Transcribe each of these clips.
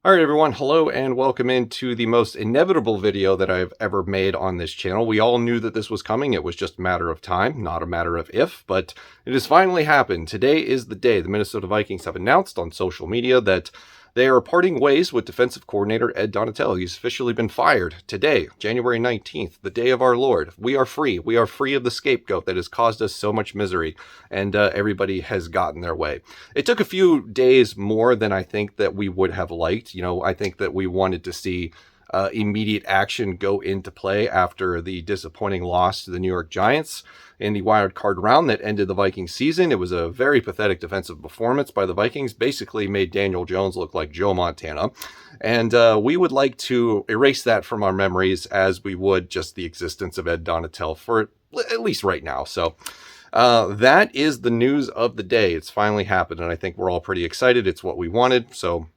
All right, everyone. Hello and welcome into the most inevitable video that I've ever made on this channel. We all knew that this was coming. It was just a matter of time, not a matter of if, but it has finally happened. Today is the day. The Minnesota Vikings have announced on social media that they are parting ways with defensive coordinator Ed Donatello. He's officially been fired today, January 19th, the day of our Lord. We are free. We are free of the scapegoat that has caused us so much misery, and everybody has gotten their way. It took a few days more than I think that we would have liked. I think that we wanted to see immediate action go into play after the disappointing loss to the New York Giants in the wild card round that ended the Vikings season. It was a very pathetic defensive performance by the Vikings, basically made Daniel Jones look like Joe Montana. And we would like to erase that from our memories as we would just the existence of Ed Donatello for at least right now. So that is the news of the day. It's finally happened, and I think we're all pretty excited. It's what we wanted, so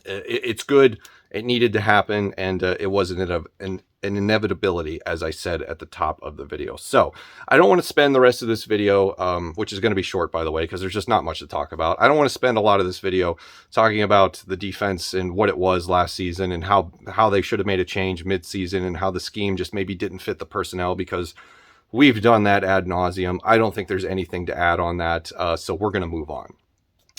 it's good. It needed to happen, and it wasn't an inevitability, as I said at the top of the video. So I don't want to spend the rest of this video, which is going to be short, by the way, because there's just not much to talk about. I don't want to spend a lot of this video talking about the defense and what it was last season and how they should have made a change mid-season and how the scheme just maybe didn't fit the personnel, because we've done that ad nauseum. I don't think there's anything to add on that, so we're going to move on.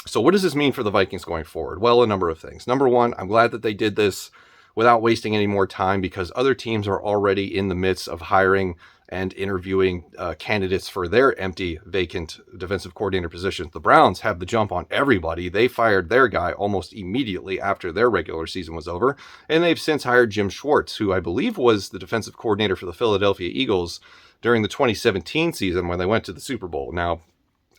So what does this mean for the Vikings going forward? Well, a number of things. Number one, I'm glad that they did this without wasting any more time, because other teams are already in the midst of hiring and interviewing candidates for their empty, vacant defensive coordinator positions. The Browns have the jump on everybody. They fired their guy almost immediately after their regular season was over, and they've since hired Jim Schwartz, who I believe was the defensive coordinator for the Philadelphia Eagles during the 2017 season when they went to the Super Bowl. Now,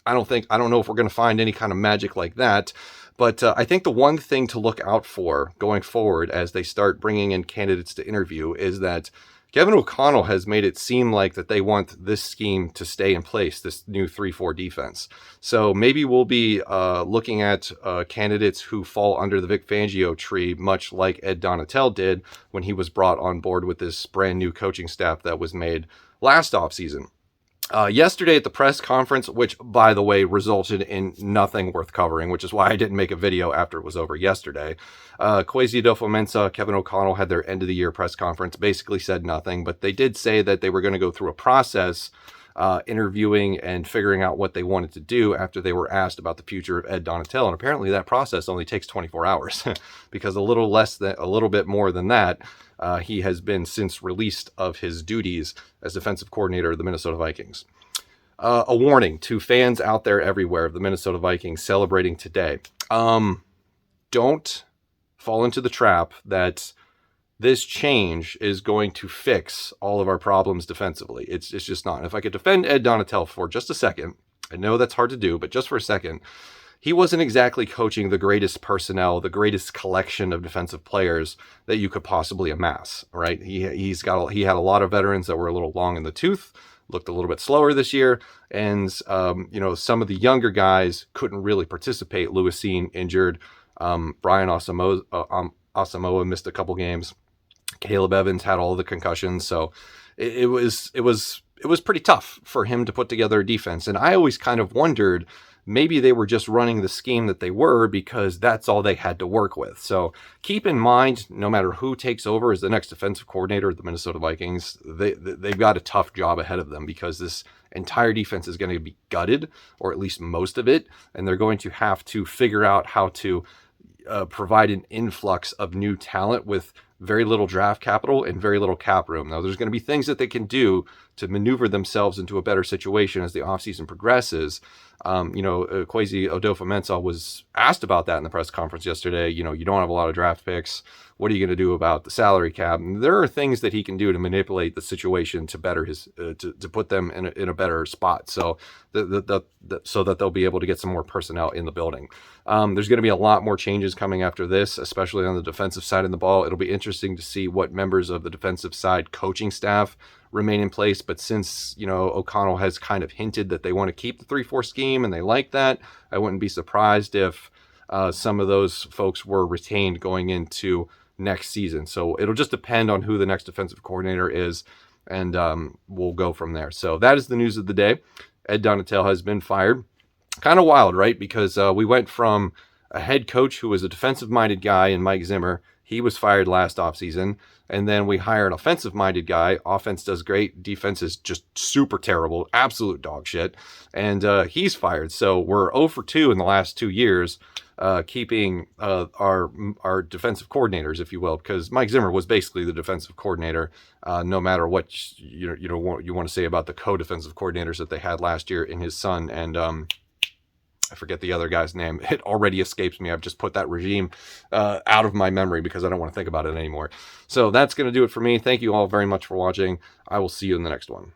I don't know if we're going to find any kind of magic like that, but I think the one thing to look out for going forward as they start bringing in candidates to interview is that Kevin O'Connell has made it seem like that they want this scheme to stay in place, this new 3-4 defense. So maybe we'll be looking at candidates who fall under the Vic Fangio tree, much like Ed Donatello did when he was brought on board with this brand new coaching staff that was made last offseason. Yesterday at the press conference, which, by the way, resulted in nothing worth covering, which is why I didn't make a video after it was over yesterday. Kwesi Adofo-Mensah, Kevin O'Connell had their end-of-the-year press conference, basically said nothing, but they did say that they were going to go through a process interviewing and figuring out what they wanted to do after they were asked about the future of Ed Donatello. And apparently that process only takes 24 hours because a little bit more than that, he has been since released of his duties as defensive coordinator of the Minnesota Vikings. A warning to fans out there everywhere of the Minnesota Vikings celebrating today. Don't fall into the trap that this change is going to fix all of our problems defensively. It's just not. And if I could defend Ed Donatello for just a second, I know that's hard to do, but just for a second, he wasn't exactly coaching the greatest personnel, the greatest collection of defensive players that you could possibly amass, right? He had a lot of veterans that were a little long in the tooth, looked a little bit slower this year, and some of the younger guys couldn't really participate. Lewis Cine injured, Brian Asamoah missed a couple games. Caleb Evans had all the concussions, so it was pretty tough for him to put together a defense. And I always kind of wondered, maybe they were just running the scheme that they were because that's all they had to work with. So keep in mind, no matter who takes over as the next defensive coordinator of the Minnesota Vikings, they've got a tough job ahead of them, because this entire defense is going to be gutted, or at least most of it, and they're going to have to figure out how to provide an influx of new talent with very little draft capital and very little cap room. Now, there's going to be things that they can do to maneuver themselves into a better situation as the offseason progresses. Kwesi Adofo-Mensah was asked about that in the press conference yesterday. You don't have a lot of draft picks. What are you going to do about the salary cap? And there are things that he can do to manipulate the situation to better his to put them in a better spot, so that they'll be able to get some more personnel in the building. There's going to be a lot more changes coming after this, especially on the defensive side of the ball. It'll be interesting to see what members of the defensive side coaching staff remain in place. But since O'Connell has kind of hinted that they want to keep the 3-4 scheme and they like that, I wouldn't be surprised if some of those folks were retained going into next season. So it'll just depend on who the next defensive coordinator is, and we'll go from there. So that is the news of the day. Ed Donatello has been fired. Kind of wild, right? Because we went from a head coach who was a defensive-minded guy in Mike Zimmer. He was fired last offseason. And then we hire an offensive-minded guy. Offense does great. Defense is just super terrible. Absolute dog shit. And he's fired. So we're 0 for 2 in the last 2 years, keeping our defensive coordinators, if you will, because Mike Zimmer was basically the defensive coordinator, no matter what you want to say about the co-defensive coordinators that they had last year in his son and I forget the other guy's name. It already escapes me. I've just put that regime out of my memory because I don't want to think about it anymore. So that's going to do it for me. Thank you all very much for watching. I will see you in the next one.